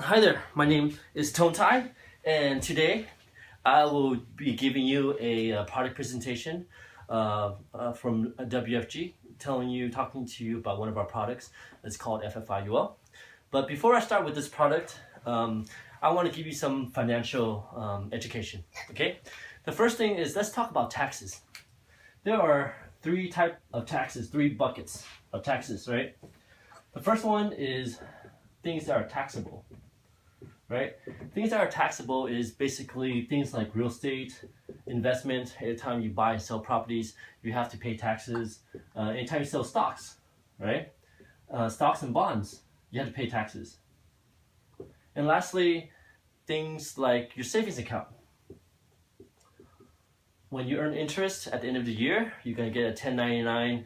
Hi there, my name is Tone Tai, and today I will be giving you a product presentation from WFG, talking to you about one of our products. It's called FFIUL. But before I start with this product, I want to give you some financial education. Okay, the first thing is let's talk about taxes. There are three types of taxes, three buckets of taxes, right? The first one is things that are taxable. Right? Things that are taxable is basically things like real estate, investment. Anytime you buy and sell properties, you have to pay taxes. Anytime you sell stocks, right? Stocks and bonds, you have to pay taxes. And lastly, things like your savings account. When you earn interest at the end of the year, you're gonna get a 1099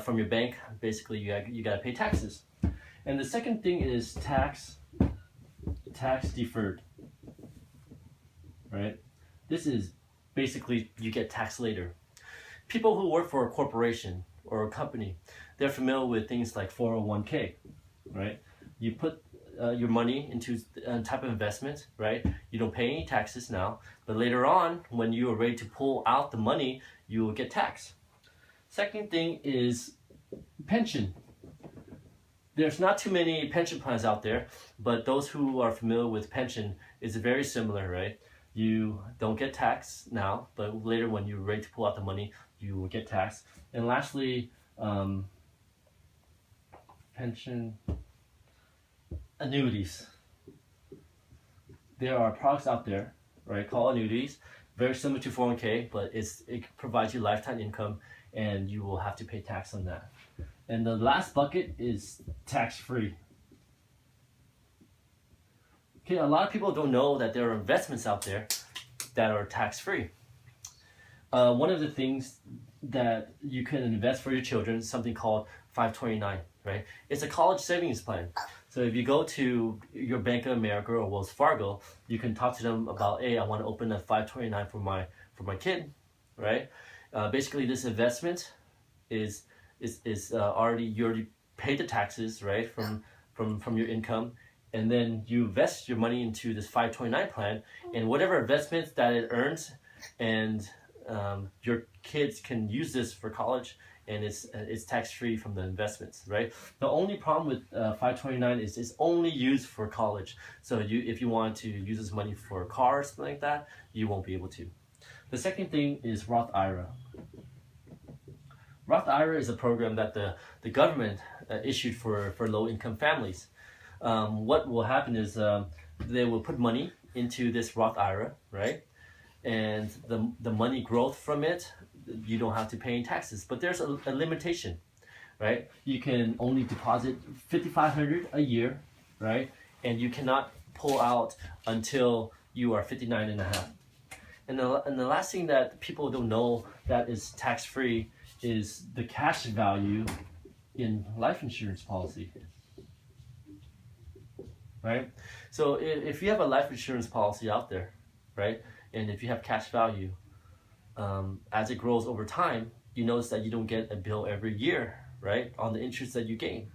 from your bank. Basically, you gotta pay taxes. And the second thing is tax deferred, right? This is basically you get taxed later. People who work for a corporation or a company, they're familiar with things like 401k, right? You put your money into a type of investment, right? You don't pay any taxes now, but later on, when you are ready to pull out the money, you will get taxed. Second thing is pension. There's not too many pension plans out there, but those who are familiar with pension is very similar, right? You don't get taxed now, but later when you're ready to pull out the money, you will get taxed. And lastly, pension annuities. There are products out there, right, called annuities, very similar to 401k, but it provides you lifetime income and you will have to pay tax on that. And the last bucket is tax-free. Okay, a lot of people don't know that there are investments out there that are tax-free. One of the things that you can invest for your children is something called 529, right? It's a college savings plan. So if you go to your Bank of America or Wells Fargo, you can talk to them about, hey, I want to open a 529 for my kid, right? Basically, this investment is already, you already paid the taxes, right, from your income, and then you invest your money into this 529 plan, and whatever investments that it earns, and your kids can use this for college, and it's tax-free from the investments, right? The only problem with 529 is it's only used for college. So if you want to use this money for a car or something like that, you won't be able to. The second thing is Roth IRA. Roth IRA is a program that the government issued for low-income families. What will happen is they will put money into this Roth IRA, right? And the money growth from it, you don't have to pay any taxes. But there's a limitation, right? You can only deposit $5,500 a year, right? And you cannot pull out until you are 59 and a half. And the last thing that people don't know that is tax-free is the cash value in life insurance policy, right? So if you have a life insurance policy out there, right, and if you have cash value, as it grows over time, you notice that you don't get a bill every year, right, on the interest that you gain.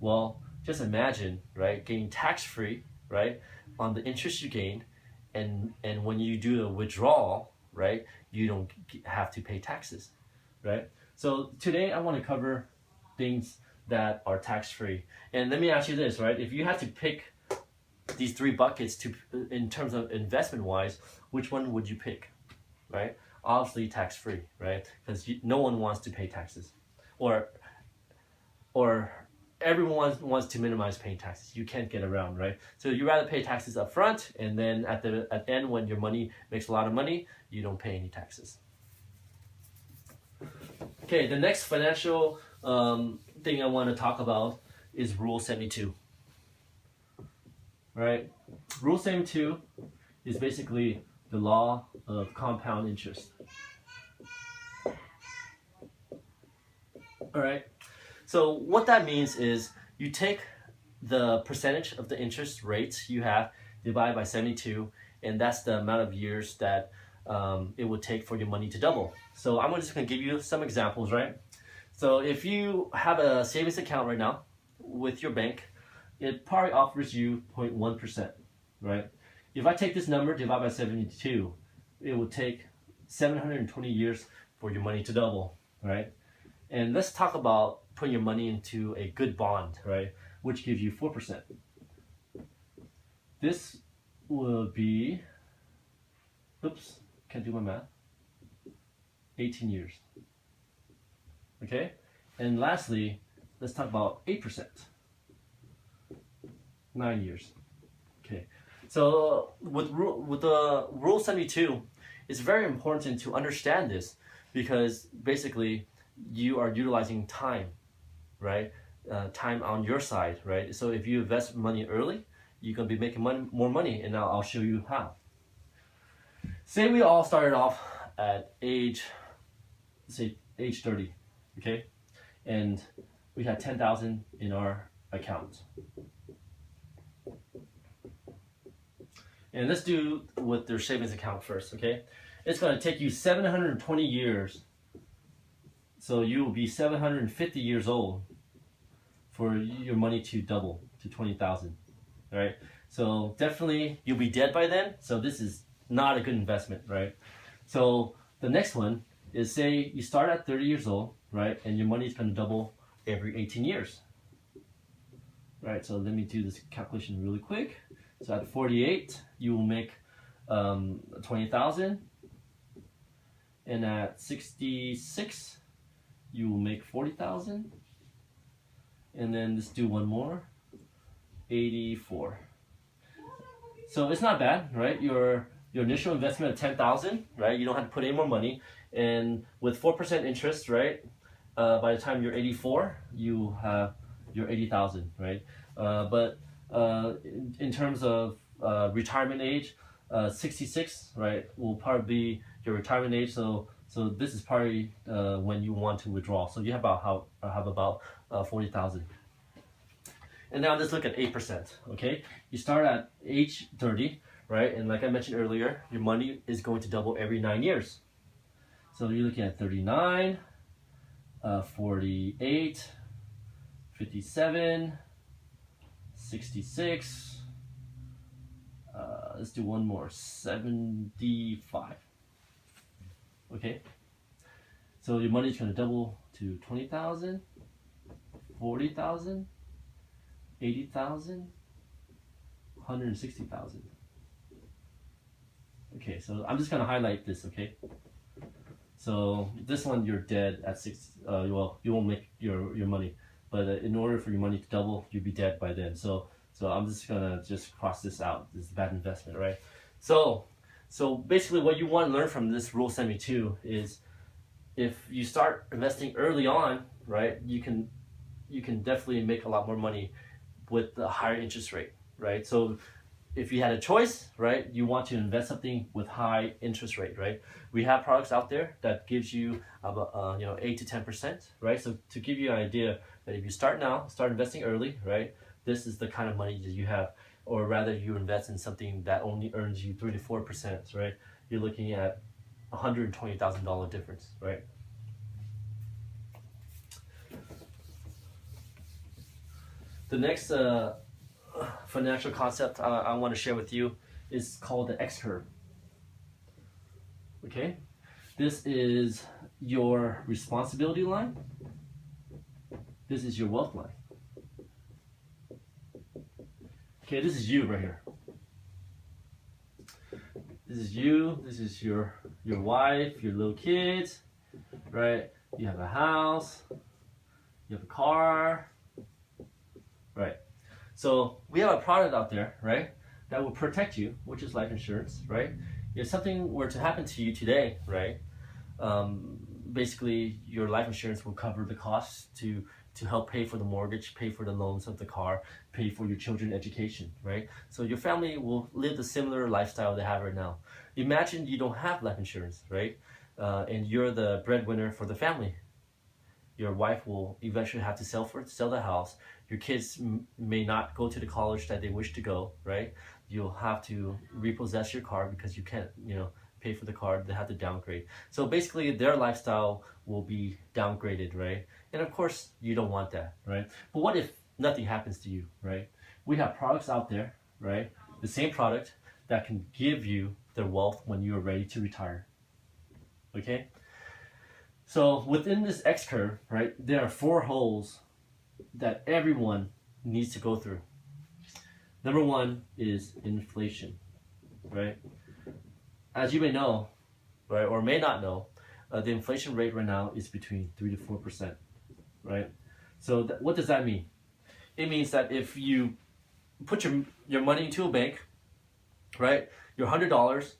Well, just imagine, right, getting tax-free, right, on the interest you gain, and when you do a withdrawal, right, you don't have to pay taxes, right? So today I want to cover things that are tax-free. And let me ask you this, right? If you had to pick these three buckets in terms of investment-wise, which one would you pick, right? Obviously tax-free, right? Because no one wants to pay taxes, or everyone wants to minimize paying taxes. You can't get around, right? So you rather pay taxes up front, and then at the end, when your money makes a lot of money, you don't pay any taxes. Okay, the next financial thing I want to talk about is Rule 72. Right? Rule 72 is basically the law of compound interest. All right? So what that means is you take the percentage of the interest rates you have, divide by 72, and that's the amount of years that it would take for your money to double. So I'm just going to give you some examples, right? So if you have a savings account right now with your bank, it probably offers you 0.1%, right? If I take this number, divide by 72, it would take 720 years for your money to double, right? And let's talk about putting your money into a good bond, right? Which gives you 4%. This will be, oops, can't do my math, 18 years. Okay? And lastly, let's talk about 8%. 9 years. Okay. So with the Rule 72, it's very important to understand this because basically you are utilizing time, right? Time on your side, right? So if you invest money early, you're going to be making more money, and now I'll show you how. Say we all started off at age 30, okay? And we had 10,000 in our account. And let's do with their savings account first, okay? It's going to take you 720 years. So you will be 750 years old for your money to double to 20,000, right? So definitely you'll be dead by then. So this is not a good investment, right? So the next one is, say you start at 30 years old, right? And your money is going to double every 18 years. Right, so let me do this calculation really quick. So at 48, you will make 20,000. And at 66, you will make 40,000. And then let's do one more, 84. So it's not bad, right? Your initial investment of 10,000, right? You don't have to put any more money. And with 4% interest, right? By the time you're 84, you have your 80,000, right? But in terms of retirement age, 66, right, will probably be your retirement age. So this is probably when you want to withdraw. So you have about 40,000. And now let's look at 8%. Okay, you start at age 30, right? And like I mentioned earlier, your money is going to double every 9 years. So you're looking at 39, 48, 57, 66, let's do one more, 75. Okay, so your money is going to double to 20,000, 40,000, 80,000, 160,000. Okay, so I'm just going to highlight this, okay? So this one, you're dead at 6, well, you won't make your money. But in order for your money to double, you'd be dead by then. So I'm just gonna cross this out. This is a bad investment, right? So basically, what you want to learn from this Rule 72 is, if you start investing early on, right, you can definitely make a lot more money with the higher interest rate, right? So if you had a choice, right, you want to invest something with high interest rate, right? We have products out there that gives you about 8 to 10%, right? So to give you an idea that if you start investing early, right, this is the kind of money that you have. Or rather, you invest in something that only earns you 3 to 4%, right? You're looking at $120,000 difference, right? The next financial concept I want to share with you is called the X curve. Okay, this is your responsibility line. This is your wealth line. Okay, this is you right here. This is you. This is your wife, your little kids, right? You have a house. You have a car, right? So we have a product out there, right, that will protect you, which is life insurance, right? If something were to happen to you today, right, basically your life insurance will cover the costs to help pay for the mortgage, pay for the loans of the car, pay for your children's education, right? So your family will live the similar lifestyle they have right now. Imagine you don't have life insurance, right? And you're the breadwinner for the family. Your wife will eventually have to sell the house. Your kids may not go to the college that they wish to go, right? You'll have to repossess your car because you can't, pay for the car. They have to downgrade. So basically their lifestyle will be downgraded, right? And of course you don't want that, right? But what if nothing happens to you, right? We have products out there, right? The same product that can give you the wealth when you are ready to retire. Okay? So within this X curve, right, there are 4 holes that everyone needs to go through. Number 1 is inflation, right? As you may know, right, or may not know, the inflation rate right now is between 3 to 4%, right? So what does that mean? It means that if you put your money into a bank, right, your $100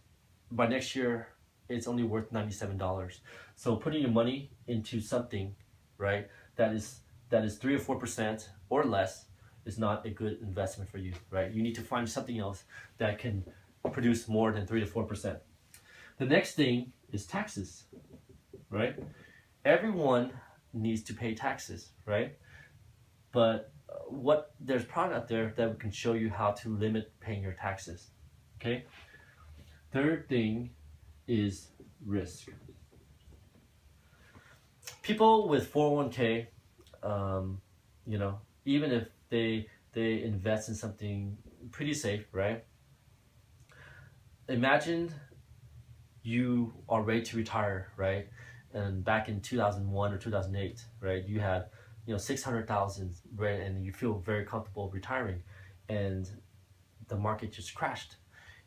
by next year, it's only worth $97. So putting your money into something, right, that is 3 or 4% or less is not a good investment for you, right? You need to find something else that can produce more than 3 to 4%. The next thing is taxes, right? Everyone needs to pay taxes, right? But there's product out there that can show you how to limit paying your taxes, okay? Third thing is risk. People with 401k, you know, even if they invest in something pretty safe, right? Imagine you are ready to retire, right? And back in 2001 or 2008, right? You had, 600,000, right? And you feel very comfortable retiring, and the market just crashed.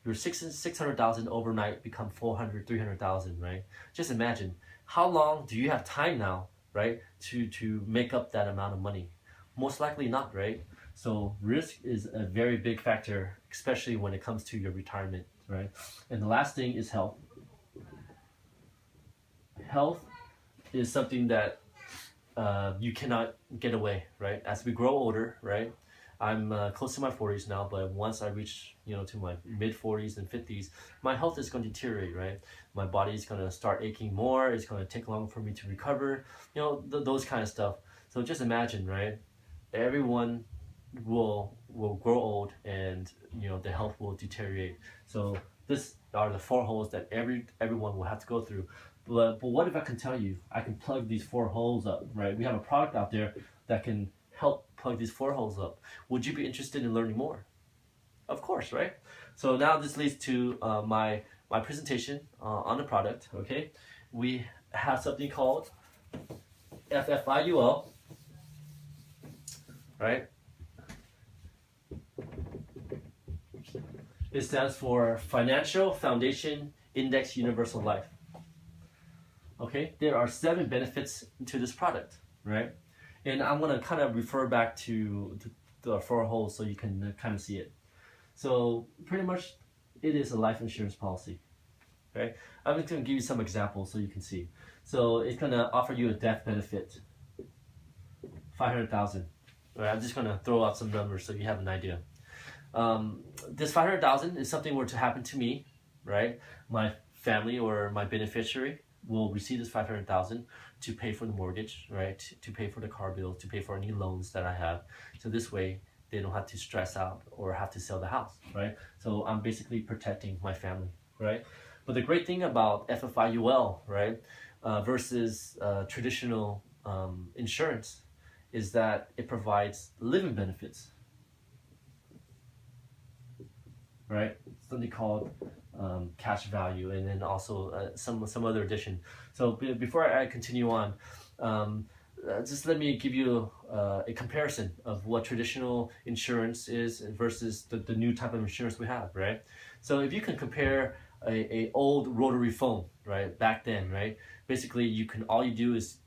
Your 600,000 overnight become 400, 300,000, right? Just imagine, how long do you have time now, right? To make up that amount of money? Most likely not, right? So risk is a very big factor, especially when it comes to your retirement, right? And the last thing is health. Health is something that you cannot get away, right? As we grow older, right? I'm close to my 40s now, but once I reach, to my mid 40s and 50s, my health is going to deteriorate, right? My body is going to start aching more. It's going to take longer for me to recover, those kind of stuff. So just imagine, right? Everyone will grow old, and the health will deteriorate. So this are the 4 holes that everyone will have to go through. But what if I can tell you, I can plug these 4 holes up, right? We have a product out there that can help plug these 4 holes up. Would you be interested in learning more? Of course, right? So now this leads to my presentation on the product, okay? We have something called FFIUL, right? It stands for Financial Foundation Index Universal Life. Okay, there are 7 benefits to this product, right? And I'm gonna kind of refer back to the 4 holes so you can kind of see it. So pretty much, it is a life insurance policy, right? I'm just gonna give you some examples so you can see. So it's gonna offer you a death benefit, 500,000. Right, I'm just gonna throw out some numbers so you have an idea. This 500,000 is something were to happen to me, right? My family or my beneficiary will receive this 500,000 to pay for the mortgage, right? To pay for the car bills, to pay for any loans that I have. So this way, they don't have to stress out or have to sell the house, right? So I'm basically protecting my family, right? But the great thing about FFIUL, right, versus traditional insurance, is that it provides living benefits, right? Something called cash value, and then also some other addition. So before I continue on, just let me give you a comparison of what traditional insurance is versus the new type of insurance we have, right? So if you can compare a old rotary phone, right, back then, right, basically all you do is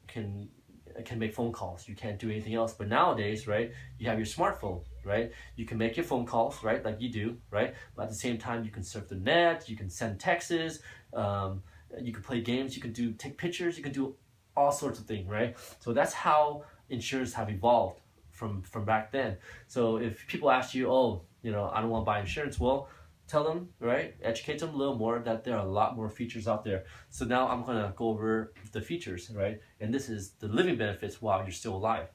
can make phone calls. You can't do anything else. But nowadays, right, you have your smartphone, right? You can make your phone calls, right, like you do, right? But at the same time, you can surf the net, you can send texts, you can play games, you can take pictures, you can do all sorts of things, right? So that's how insurance have evolved from back then. So if people ask you, oh, I don't want to buy insurance, well, tell them, right, educate them a little more that there are a lot more features out there. So now I'm gonna go over the features, right? And this is the living benefits while you're still alive.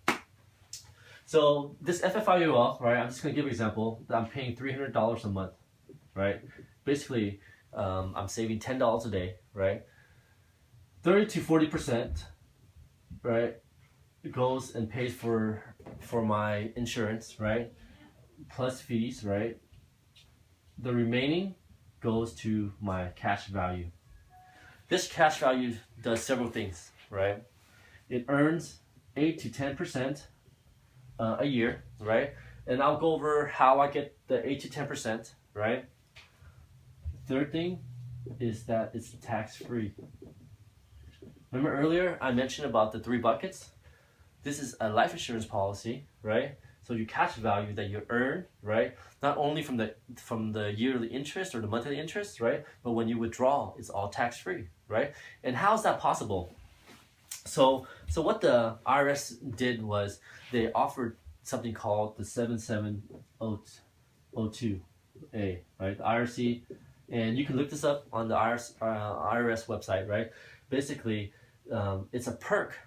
So this FFIUL, right, I'm just gonna give an example that I'm paying $300 a month, right? Basically, I'm saving $10 a day, right? 30 to 40%, right, goes and pays for my insurance, right? plus fees, right? The remaining goes to my cash value. This cash value does several things, right? It earns 8 to 10% a year, right? And I'll go over how I get the 8 to 10%, right? Third thing is that it's tax-free. Remember earlier I mentioned about the 3 buckets? This is a life insurance policy, right? So your cash value that you earn, right? Not only from the yearly interest or the monthly interest, right? But when you withdraw, it's all tax-free, right? And how is that possible? So what the IRS did was they offered something called the 7702A, right? The IRC, and you can look this up on the IRS website, right? Basically, it's a perk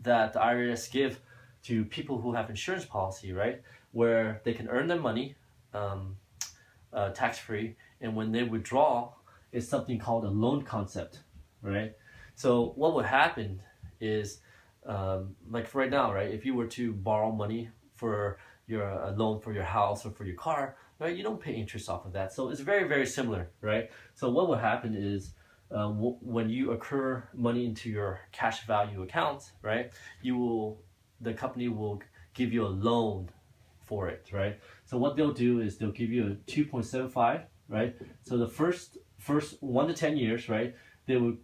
that the IRS give to people who have insurance policy, right? Where they can earn their money tax-free, and when they withdraw, it's something called a loan concept, right? So what would happen is, like for right now, right? If you were to borrow money for a loan for your house or for your car, right? You don't pay interest off of that. So it's very, very similar, right? So what will happen is, when you accrue money into your cash value account, right? The company will give you a loan for it, right? So what they'll do is they'll give you a 2.75, right? So the first 1 to 10 years, right? They will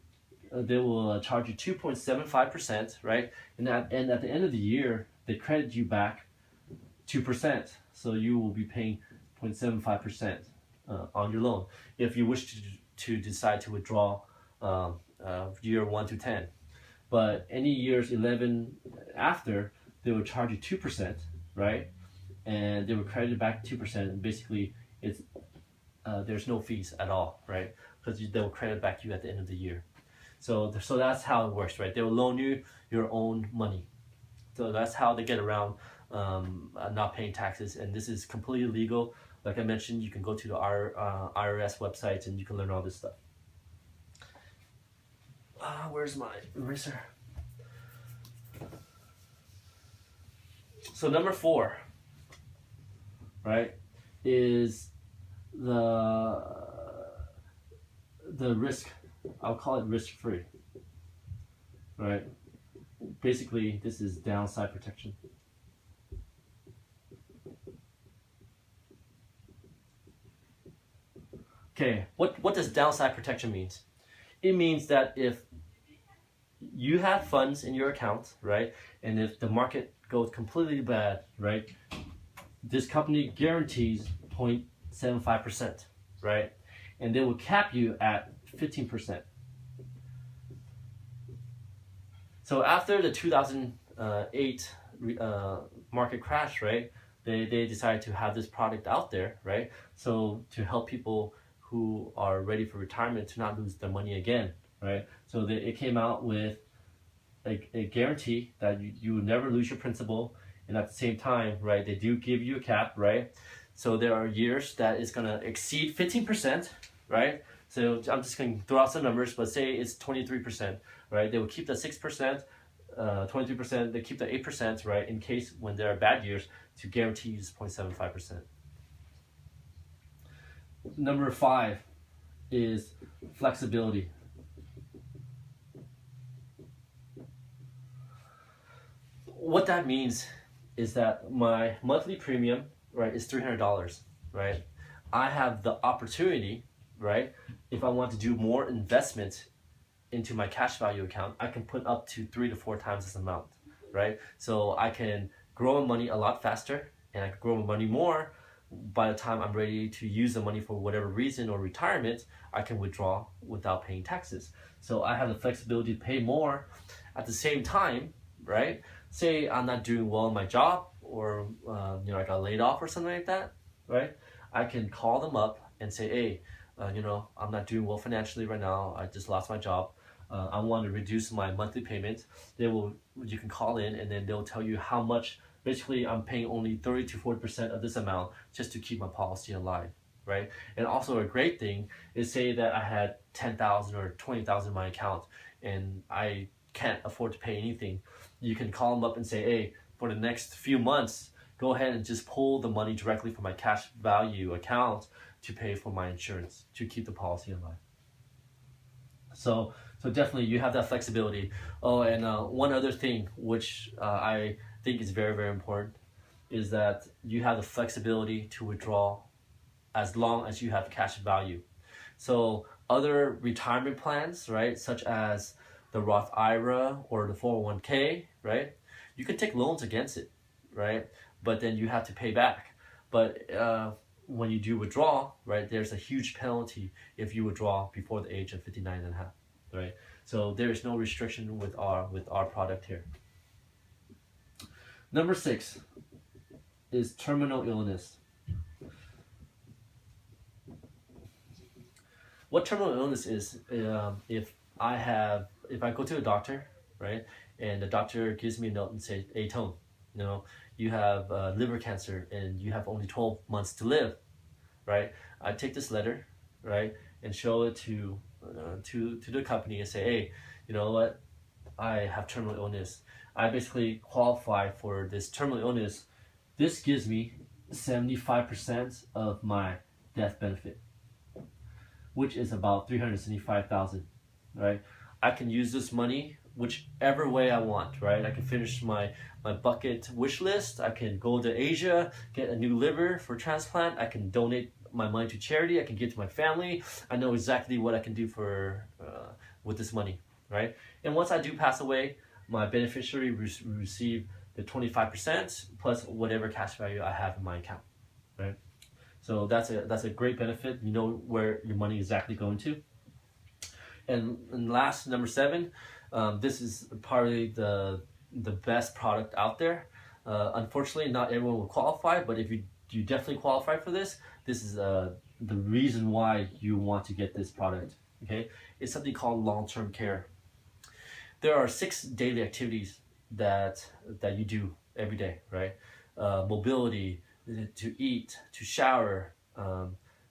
charge you 2.75%, right? And at the end of the year, they credit you back 2%. So you will be paying 0.75% on your loan if you wish to decide to withdraw year 1 to 10. But any years 11 after, they will charge you 2%, right? And they will credit it back 2%. And basically, it's there's no fees at all, right? Because they will credit back you at the end of the year. So that's how it works, right? They will loan you your own money. So that's how they get around not paying taxes. And this is completely legal. Like I mentioned, you can go to the IRS websites and you can learn all this stuff. Where's my eraser? So number 4, right, is the risk. I'll call it risk-free, right? Basically, this is downside protection. Okay, what does downside protection means? It means that if you have funds in your account, right, and if the market goes completely bad, right, this company guarantees 0.75%, right, and they will cap you at 15%. So after the 2008 market crash, right, they decided to have this product out there, right, so to help people who are ready for retirement to not lose their money again, right? So it came out with a guarantee that you will never lose your principal, and at the same time, right, they do give you a cap, right? So there are years that is gonna exceed 15%, right? So I'm just gonna throw out some numbers, but say it's 23%, right? They will keep the 6%, 23%, they keep the 8%, right? In case when there are bad years, to guarantee 0.75%. Number 5 is flexibility. What that means is that my monthly premium, right, is $300, right? I have the opportunity, right, if I want to do more investment into my cash value account, I can put up to 3 to 4 times this amount, right? So I can grow my money a lot faster, and I can grow my money more. By the time I'm ready to use the money for whatever reason or retirement, I can withdraw without paying taxes. So I have the flexibility to pay more. At the same time, right, say I'm not doing well in my job, or I got laid off or something like that, right? I can call them up and say, hey, I'm not doing well financially right now. I just lost my job. I want to reduce my monthly payment. You can call in, and then they'll tell you how much. Basically, I'm paying only 30 to 40% of this amount just to keep my policy alive, right? And also a great thing is, say that I had 10,000 or 20,000 in my account and I can't afford to pay anything. You can call them up and say, hey, for the next few months, go ahead and just pull the money directly from my cash value account to pay for my insurance to keep the policy alive. So definitely you have that flexibility. Oh, and one other thing which I think is very, very important is that you have the flexibility to withdraw as long as you have cash value. So other retirement plans, right, such as the Roth IRA or the 401k, right, you can take loans against it, right, but then you have to pay back. But when you do withdraw, right, there's a huge penalty if you withdraw before the age of 59 and a half, right? So there is no restriction with our product here. Number 6 is terminal illness. What terminal illness is, if I go to a doctor, right, and the doctor gives me a note and says, hey, Tone, you have liver cancer and you have only 12 months to live, right? I take this letter, right, and show it to the company and say, hey, you know what, I have terminal illness. I basically qualify for this terminal illness. This gives me 75% of my death benefit, which is about $375,000, right? I can use this money whichever way I want, right? I can finish my bucket wish list. I can go to Asia, get a new liver for transplant. I can donate my money to charity. I can give to my family. I know exactly what I can do for with this money, right? And once I do pass away, my beneficiary receive the 25% plus whatever cash value I have in my account, right? So that's a great benefit. You know where your money is exactly going to. And last, number 7, this is probably the best product out there. Unfortunately, not everyone will qualify, but if you definitely qualify for this, this is the reason why you want to get this product. Okay, it's something called long-term care. There are 6 daily activities that you do every day, right? Mobility, to eat, to shower,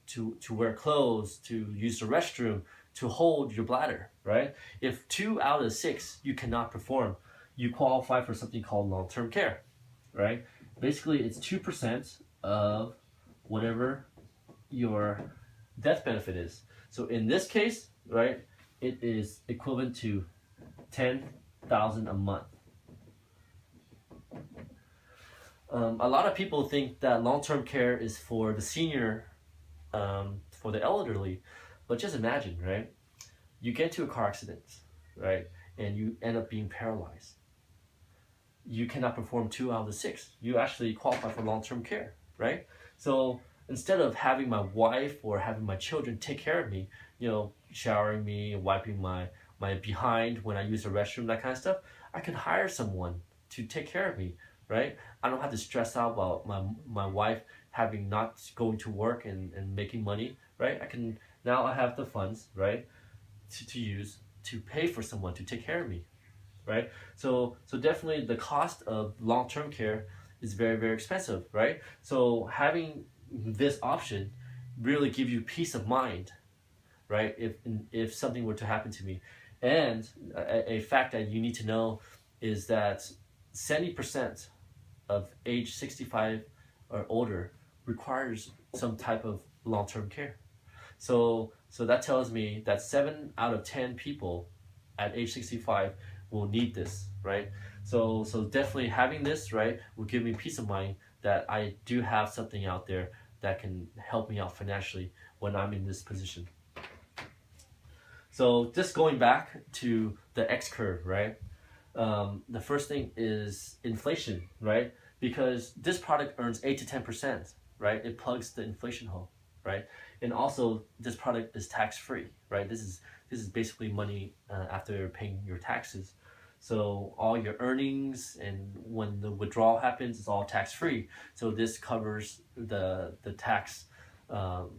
to wear clothes, to use the restroom, to hold your bladder, right? If 2 out of 6 you cannot perform, you qualify for something called long-term care, right? Basically, it's 2% of whatever your death benefit is. So in this case, right, it is equivalent to $10,000 a month. A lot of people think that long-term care is for the senior, for the elderly, but just imagine, right? You get into a car accident, right, and you end up being paralyzed. You cannot perform 2 out of the 6. You actually qualify for long-term care, right? So instead of having my wife or having my children take care of me, showering me, wiping my behind when I use the restroom, that kind of stuff, I can hire someone to take care of me, right? I don't have to stress out about my wife having not going to work and making money, right? Now I have the funds, right, to use to pay for someone to take care of me, right? So definitely the cost of long-term care is very, very expensive, right? So having this option really gives you peace of mind, right? If something were to happen to me. And a fact that you need to know is that 70% of age 65 or older requires some type of long-term care. So that tells me that 7 out of 10 people at age 65 will need this, right? So definitely having this, right, will give me peace of mind that I do have something out there that can help me out financially when I'm in this position. So just going back to the X curve, right? The first thing is inflation, right? Because this product earns 8 to 10%, right? It plugs the inflation hole, right? And also this product is tax-free, right? This is basically money after paying your taxes. So all your earnings and when the withdrawal happens, it's all tax-free. So this covers the tax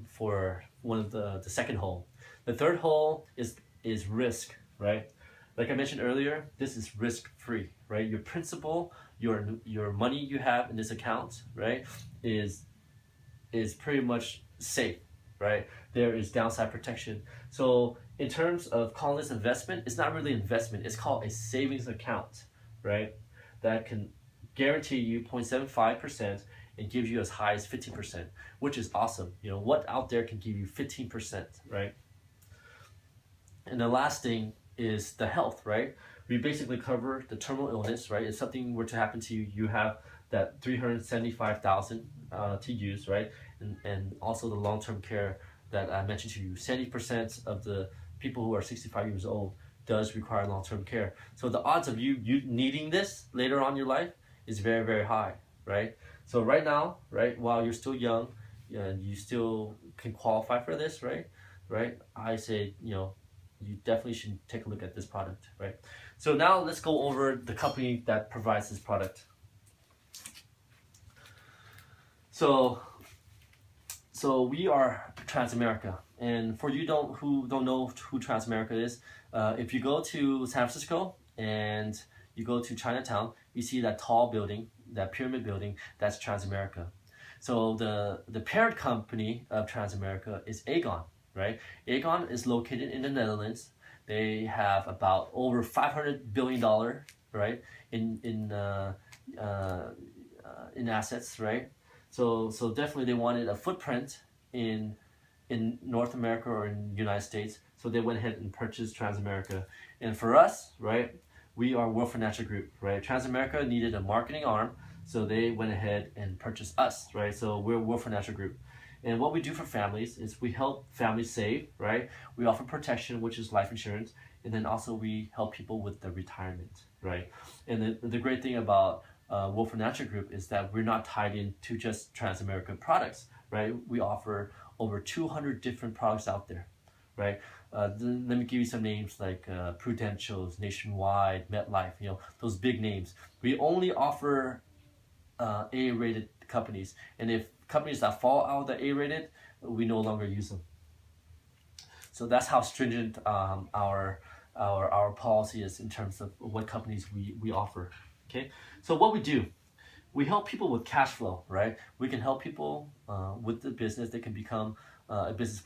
for one of the second hole. The third hole is risk, right? Like I mentioned earlier, this is risk-free, right? Your principal, your money you have in this account, right, is pretty much safe, right? There is downside protection. So in terms of calling this investment, it's not really investment. It's called a savings account, right? That can guarantee you 0.75% and gives you as high as 15%, which is awesome. You know, what out there can give you 15%, right? And the last thing is the health, right? We basically cover the terminal illness, right? If something were to happen to you, you have that 375,000 to use, right? And also the long-term care that I mentioned to you. 70% of the people who are 65 years old does require long-term care. So the odds of you needing this later on in your life is very, very high, right? So right now, right, while you're still young, you still can qualify for this, right? Right? I say, you know, you definitely should take a look at this product, right? So now let's go over the company that provides this product. So we are Transamerica, and for you who don't know who Transamerica is, if you go to San Francisco and you go to Chinatown, you see that tall building, that pyramid building, that's Transamerica. So the parent company of Transamerica is Aegon, right? Aegon is located in the Netherlands. They have about over $500 billion, right, in assets, right? So definitely they wanted a footprint in North America or in the United States. So they went ahead and purchased Transamerica. And for us, right, we are World Financial Group, right? Transamerica needed a marketing arm, so they went ahead and purchased us, right? So we're World Financial Group. And what we do for families is we help families save, right? We offer protection, which is life insurance, and then also we help people with the retirement, right? And the great thing about World Financial Group is that we're not tied into just Transamerica products, right? We offer over 200 different products out there, right? Let me give you some names like Prudential's, Nationwide, MetLife, you know, those big names. We only offer A-rated companies, and if companies that fall out of the A-rated, we no longer use them. So that's how stringent our policy is in terms of what companies we offer. Okay, so what we do, we help people with cash flow, right? We can help people with the business. They can become a business partner.